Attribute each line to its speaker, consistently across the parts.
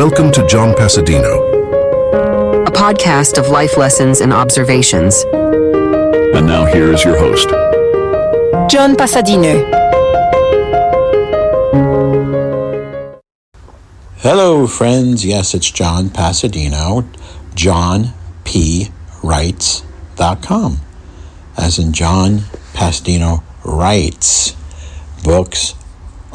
Speaker 1: Welcome to John Passadino,
Speaker 2: a podcast of life lessons and observations.
Speaker 1: and now here is your host,
Speaker 3: John Passadino.
Speaker 4: Hello, friends. Yes, it's John Passadino, johnpwrites.com, as in John Passadino writes books,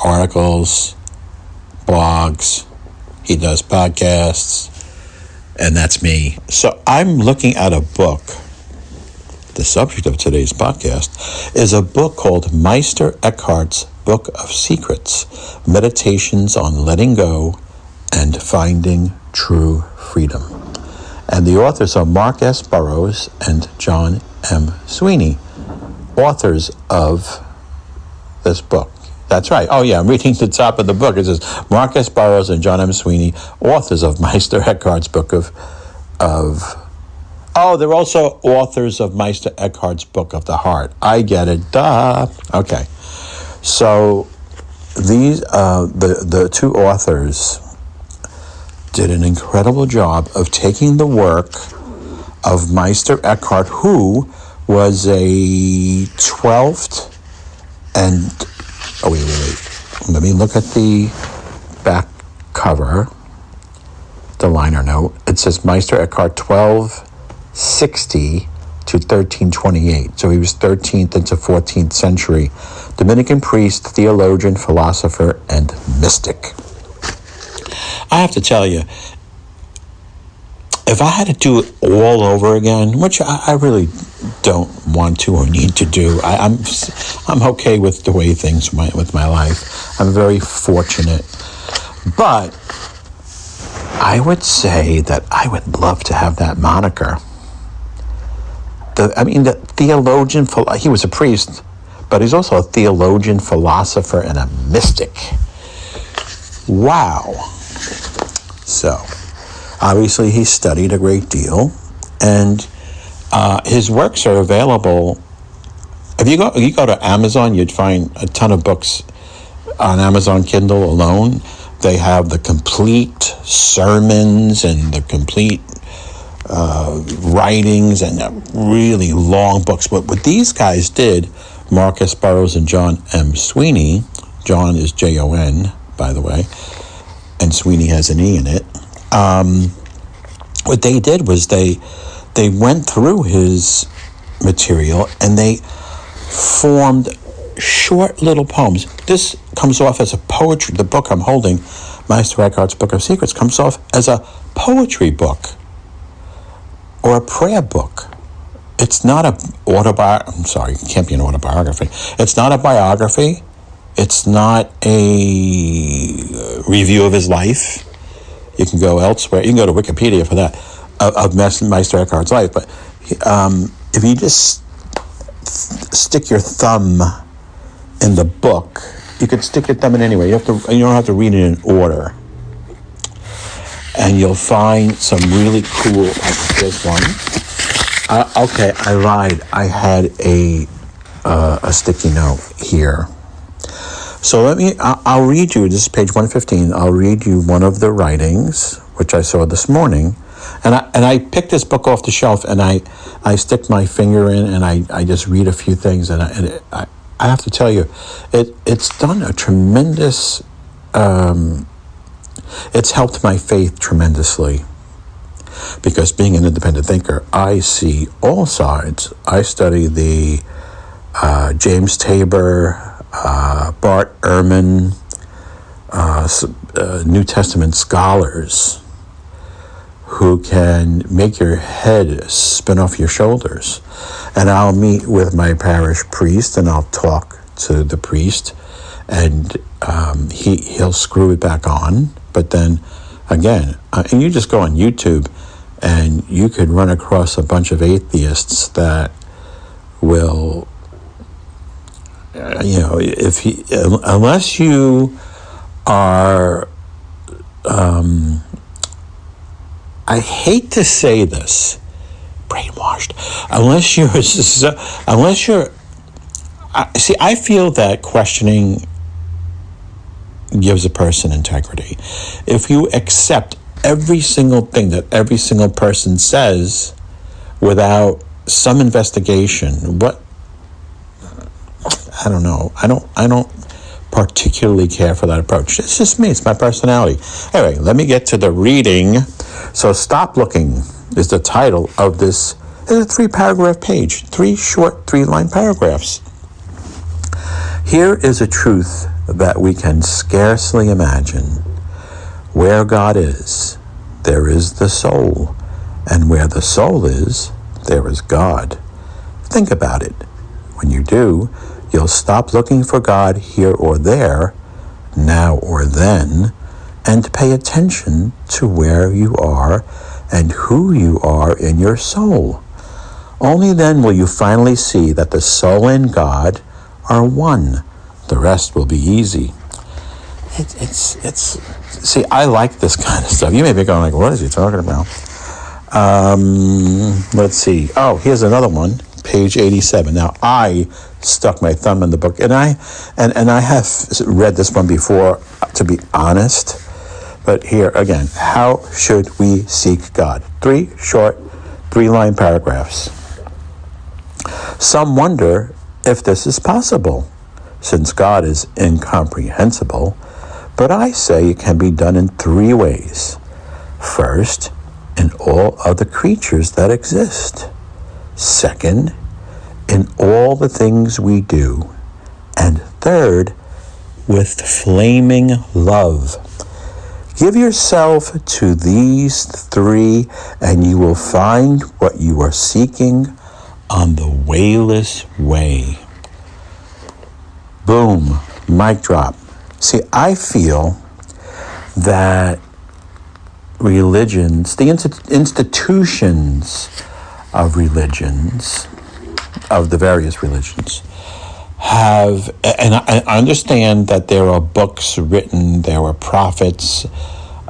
Speaker 4: articles, blogs. He does podcasts, and that's me. So I'm looking at a book. The subject of today's podcast is a book called Meister Eckhart's Book of Secrets, Meditations on Letting Go and Finding True Freedom. And the authors are Mark S. Burrows and Jon M. Sweeney, authors of this book. That's right. Oh, yeah, I'm reading the top of the book. It says Mark S. Burrows and Jon M. Sweeney, authors of Meister Eckhart's Book of... Oh, they're also authors of Meister Eckhart's Book of the Heart. I get it. Duh. Okay. So these the two authors did an incredible job of taking the work of Meister Eckhart, who was a 12th and... Oh, wait. Let me look at the back cover, the liner note. It says Meister Eckhart 1260 to 1328. So he was 13th into 14th century. Dominican priest, theologian, philosopher, and mystic. I have to tell you, if I had to do it all over again, which I really don't want to or need to do, I'm okay with the way things went with my life. I'm very fortunate. But I would say that I would love to have that moniker. The theologian, he was a priest, but he's also a theologian, philosopher, and a mystic. Wow. So, obviously, he studied a great deal, and his works are available. If you go to Amazon, you'd find a ton of books on Amazon Kindle alone. They have the complete sermons and the complete writings and really long books. But what these guys did, Mark S. Burrows and Jon M. Sweeney, John is Jon, by the way, and Sweeney has an E in it. What they did was they went through his material and they formed short little poems. This comes off as a poetry. The book I'm holding, Meister Eckhart's Book of Secrets, comes off as a poetry book or a prayer book. It's not a I'm sorry, it can't be an autobiography. It's not a biography. It's not a review of his life. You can go elsewhere. You can go to Wikipedia for that, of Meister Eckhart's life. But if you just stick your thumb in the book, you could stick your thumb in anywhere. You don't have to read it in order. And you'll find some really cool, like this one. Okay, I lied. I had a sticky note here. So I'll read you, this is page 115, I'll read you one of the writings, which I saw this morning. And I picked this book off the shelf, and I stick my finger in, and I just read a few things, and I have to tell you, it's done a tremendous, it's helped my faith tremendously. Because being an independent thinker, I see all sides. I study the James Tabor, Bart Ehrman, New Testament scholars who can make your head spin off your shoulders. And I'll meet with my parish priest and I'll talk to the priest, and he'll screw it back on. But then again, and you just go on YouTube and you could run across a bunch of atheists that will, unless you are, I hate to say this, brainwashed. Unless you're, I feel that questioning gives a person integrity. If you accept every single thing that every single person says without some investigation. I don't know. I don't particularly care for that approach. It's just me. It's my personality. Anyway, let me get to the reading. So Stop Looking is the title of this. It's a 3-paragraph page, 3 short 3-line paragraphs. Here is a truth that we can scarcely imagine. Where God is, there is the soul. And where the soul is, there is God. Think about it. When you do, you'll stop looking for God here or there, now or then, and pay attention to where you are and who you are in your soul. Only then will you finally see that the soul and God are one. The rest will be easy. See, I like this kind of stuff. You may be going like, what is he talking about? Let's see. Oh, here's another one, page 87. Now, I stuck my thumb in the book, and I have read this one before, to be honest. But here again, how should we seek God? 3 short, 3-line paragraphs. Some wonder if this is possible, since God is incomprehensible. But I say it can be done in 3 ways. First, in all other creatures that exist. Second, in all the things we do. And third, with flaming love. Give yourself to these 3, and you will find what you are seeking on the wayless way. Boom, mic drop. See, I feel that religions, the institutions of religions, of the various religions, have, and I understand that there are books written, there were prophets,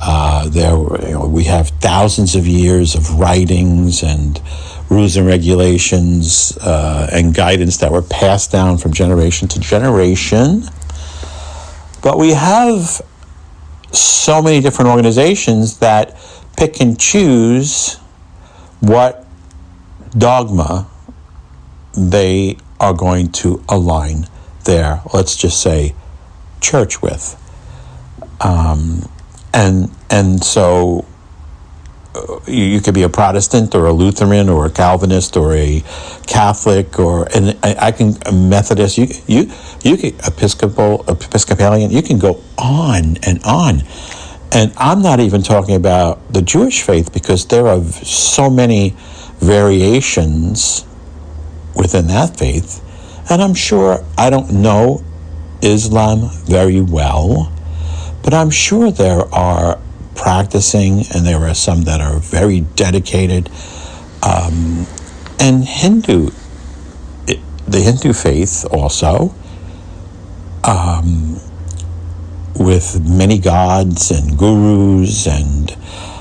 Speaker 4: we have thousands of years of writings and rules and regulations and guidance that were passed down from generation to generation. But we have so many different organizations that pick and choose what dogma they are going to align their, let's just say, church with. And so you could be a Protestant or a Lutheran or a Calvinist or a Catholic and I can a Methodist. You can Episcopalian. You can go on and on. And I'm not even talking about the Jewish faith, because there are so many variations within that faith. And I'm sure, I don't know Islam very well, but I'm sure there are practicing, and there are some that are very dedicated. And the Hindu faith also, with many gods and gurus and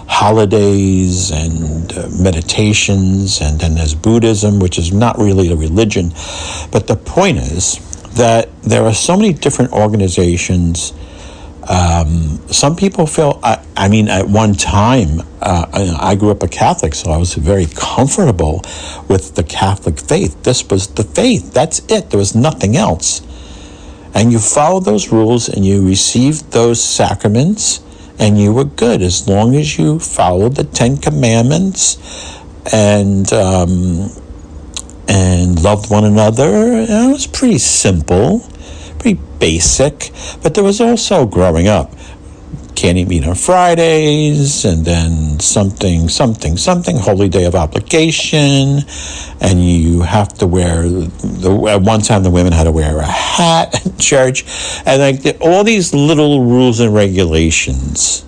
Speaker 4: holidays and meditations, and then there's Buddhism, which is not really a religion. But the point is that there are so many different organizations. Some people feel, I mean, at one time, I grew up a Catholic, so I was very comfortable with the Catholic faith. This was the faith. That's it. There was nothing else. And you followed those rules, and you received those sacraments, and you were good as long as you followed the 10 Commandments and loved one another. And it was pretty simple, pretty basic. But there was also, growing up, can't eat meat on Fridays, and then something, holy day of obligation, and you have to wear, at one time the women had to wear a hat at church, and all these little rules and regulations.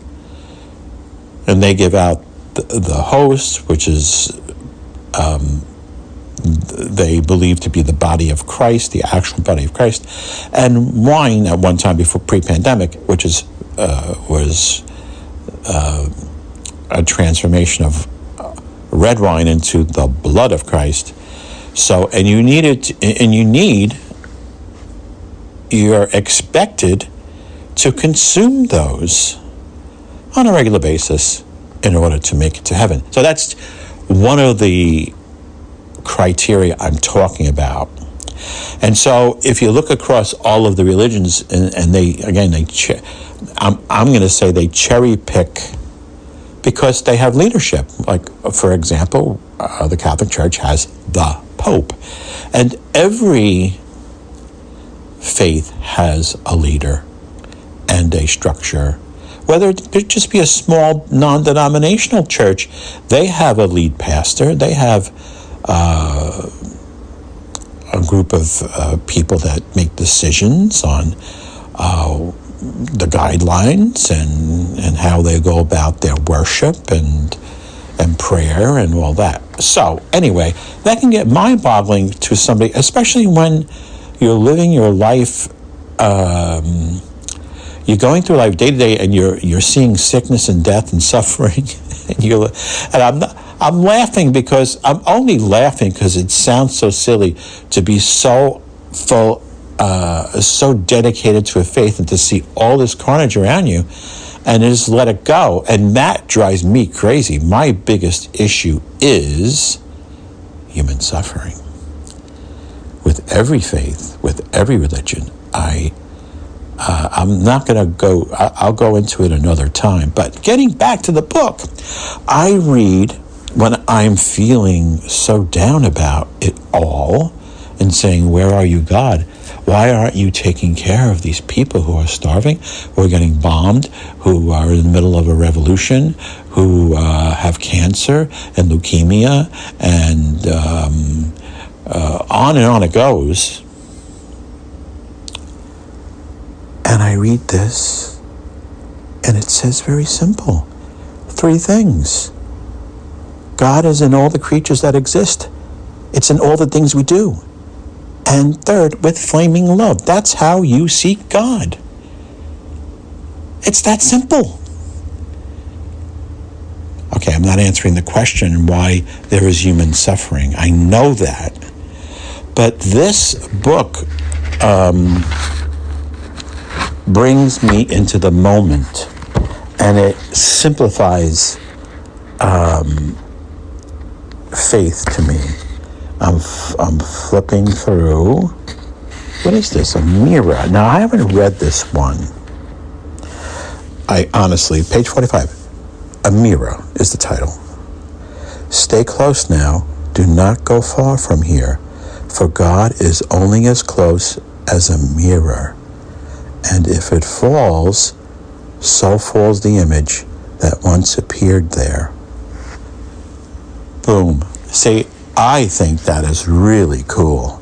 Speaker 4: And they give out the host, which is they believe to be the body of Christ, the actual body of Christ, and wine at one time before pre-pandemic, which is was a transformation of red wine into the blood of Christ. So, you're expected to consume those on a regular basis, in order to make it to heaven. So that's one of the criteria I'm talking about. And so if you look across all of the religions, and I'm going to say they cherry pick because they have leadership. Like, for example, the Catholic Church has the Pope. And every faith has a leader and a structure. Whether it just be a small non-denominational church, they have a lead pastor. They have a group of people that make decisions on the guidelines and how they go about their worship and prayer and all that. So anyway, that can get mind-boggling to somebody, especially when you're living your life. You're going through life day to day, and you're seeing sickness and death and suffering, I'm laughing because I'm only laughing because it sounds so silly to be so full, so dedicated to a faith and to see all this carnage around you, and just let it go. And that drives me crazy. My biggest issue is human suffering. With every faith, with every religion, I'm not going to go, I'll go into it another time. But getting back to the book, I read when I'm feeling so down about it all and saying, where are you, God? Why aren't you taking care of these people who are starving, who are getting bombed, who are in the middle of a revolution, who have cancer and leukemia, and on it goes. And I read this, and it says very simple. 3 things. God is in all the creatures that exist. It's in all the things we do. And 3rd, with flaming love. That's how you seek God. It's that simple. Okay, I'm not answering the question why there is human suffering. I know that. But this book brings me into the moment, and it simplifies faith to me. I'm flipping through. What is this? A mirror. Now, I haven't read this one. I honestly, page 45. A mirror is the title. Stay close now. Do not go far from here, for God is only as close as a mirror. And if it falls, so falls the image that once appeared there. Boom. See, I think that is really cool.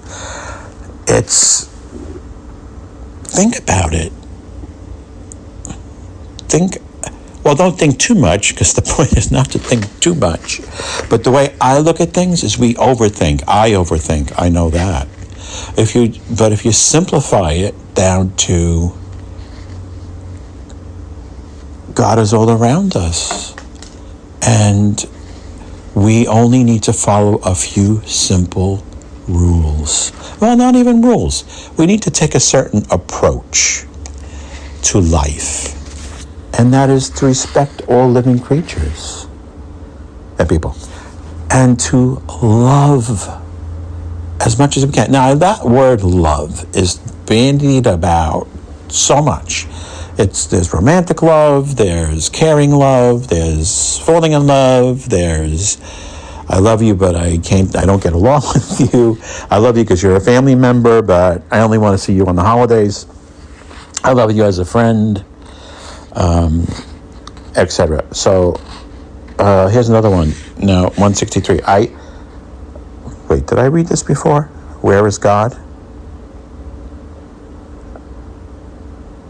Speaker 4: Think about it. Don't think too much, because the point is not to think too much. But the way I look at things is we overthink. I overthink. I know that. If you simplify it down to God is all around us, and we only need to follow a few simple rules. Well, not even rules. We need to take a certain approach to life, and that is to respect all living creatures and people, and to love as much as we can. Now, that word love is bandied about so much. There's romantic love, there's caring love, there's falling in love, there's I love you, but I don't get along with you. I love you because you're a family member, but I only want to see you on the holidays. I love you as a friend, etc. So here's another one. No, 163. Wait, did I read this before? Where is God?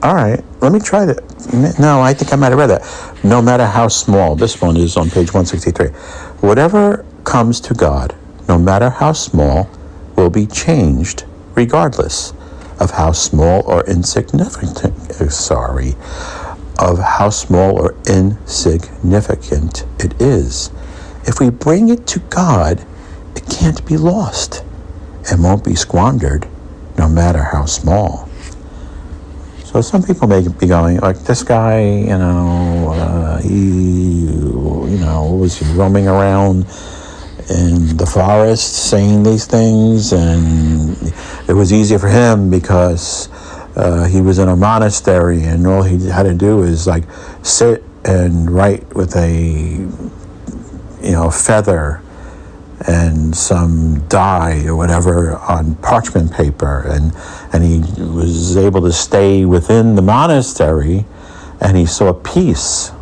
Speaker 4: All right, let me try that. No, I think I might have read that. No matter how small, this one is on page 163. Whatever comes to God, no matter how small, will be changed regardless of how small or insignificant, it is. If we bring it to God, it can't be lost and won't be squandered, no matter how small. So some people may be going, like, this guy, was roaming around in the forest saying these things, and it was easier for him because he was in a monastery, and all he had to do is like sit and write with a feather and some dye or whatever on parchment paper, and he was able to stay within the monastery, and he saw peace,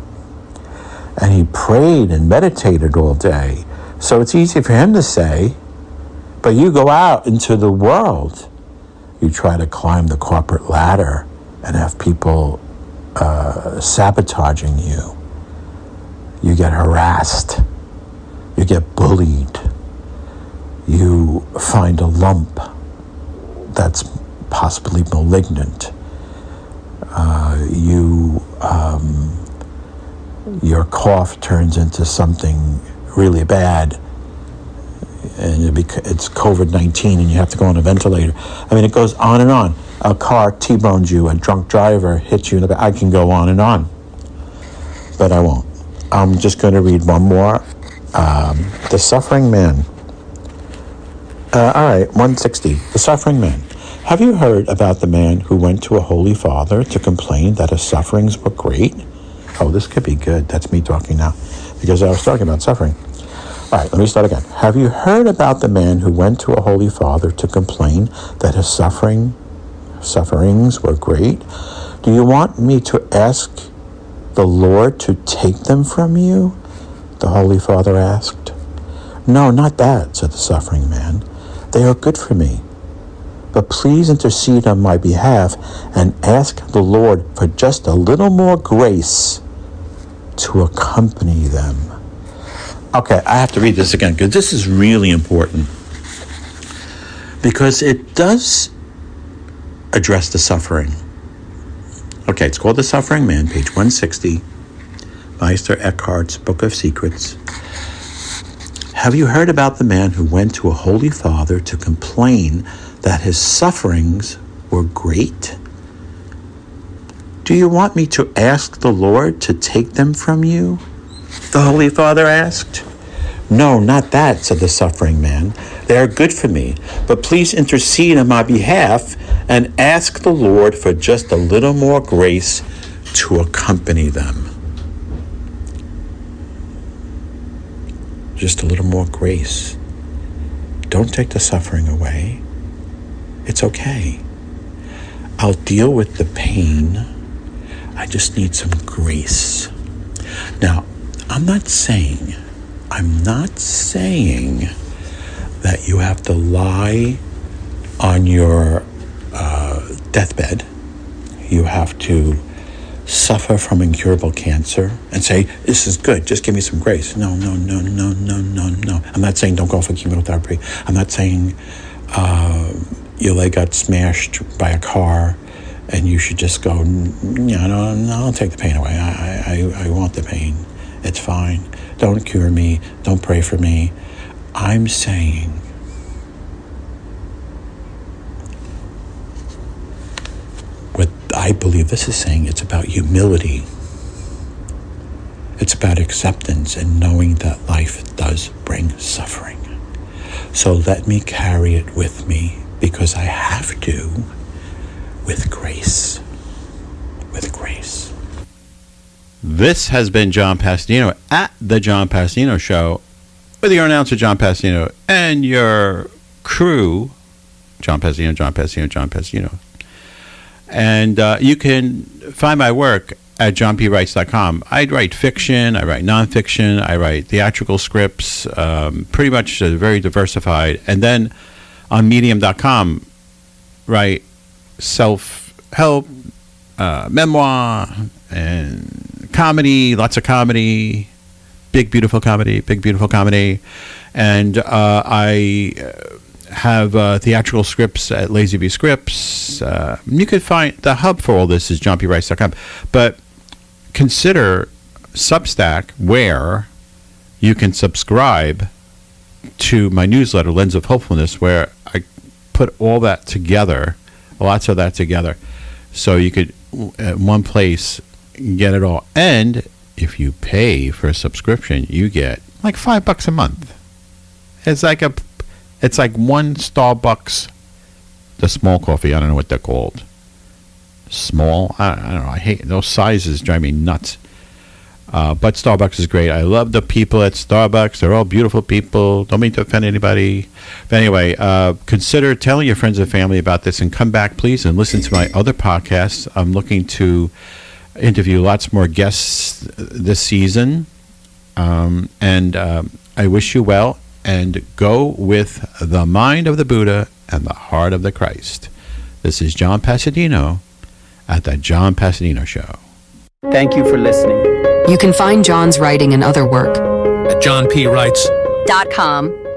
Speaker 4: and he prayed and meditated all day. So it's easy for him to say, but you go out into the world, you try to climb the corporate ladder and have people sabotaging you. You get harassed. You get bullied. You find a lump that's possibly malignant. Your cough turns into something really bad, and it's COVID-19, and you have to go on a ventilator. I mean, it goes on and on. A car T-bones you, a drunk driver hits you in the back. I can go on and on, but I won't. I'm just going to read one more. The Suffering Man. All right, 160. The Suffering Man. Have you heard about the man who went to a holy father to complain that his sufferings were great? Oh, this could be good. That's me talking now, because I was talking about suffering. All right, let me start again. Have you heard about the man who went to a holy father to complain that his sufferings were great? Do you want me to ask the Lord to take them from you? The holy father asked. No, not that, said the suffering man. They are good for me. But please intercede on my behalf and ask the Lord for just a little more grace to accompany them. Okay, I have to read this again because this is really important, because it does address the suffering. Okay, it's called The Suffering Man, page 160, Meister Eckhart's Book of Secrets. Have you heard about the man who went to a holy father to complain that his sufferings were great? Do you want me to ask the Lord to take them from you? The holy father asked. No, not that, said the suffering man. They are good for me, but please intercede on my behalf and ask the Lord for just a little more grace to accompany them. Just a little more grace. Don't take the suffering away. It's okay. I'll deal with the pain. I just need some grace. Now, I'm not saying that you have to lie on your deathbed. You have to suffer from incurable cancer and say, this is good, just give me some grace. No. I'm not saying don't go for chemotherapy. I'm not saying your leg got smashed by a car and you should just go, no, I'll take the pain away. I want the pain. It's fine. Don't cure me. Don't pray for me. I'm saying what I believe this is saying. It's about humility. It's about acceptance and knowing that life does bring suffering. So let me carry it with me, because I have to, with grace. With grace.
Speaker 5: This has been John Passadino at the John Passadino Show with your announcer, John Passadino, and your crew, John Passadino. And you can find my work at johnpwrites.com. I write fiction, I write nonfiction, I write theatrical scripts, pretty much very diversified. And then on medium.com, write self-help, memoir, and comedy, lots of comedy, big beautiful comedy. And I have theatrical scripts at Lazy Bee Scripts. You could find the hub for all this is johnpwrites.com. But consider Substack, where you can subscribe to my newsletter, Lens of Hopefulness, where I put all that together, lots of that together, so you could at one place get it all. And if you pay for a subscription, you get like $5 a month. It's like one Starbucks, the small coffee. I don't know what they're called. Small. I don't know. I hate those sizes. Drive me nuts. But Starbucks is great. I love the people at Starbucks. They're all beautiful people. Don't mean to offend anybody. But anyway, consider telling your friends and family about this, and come back, please, and listen to my other podcasts. I'm looking to interview lots more guests this season. And I wish you well, and go with the mind of the Buddha and the heart of the Christ. This is John Passadino at the John Passadino Show.
Speaker 6: Thank you for listening.
Speaker 2: You can find John's writing and other work
Speaker 1: At johnpwrites.com.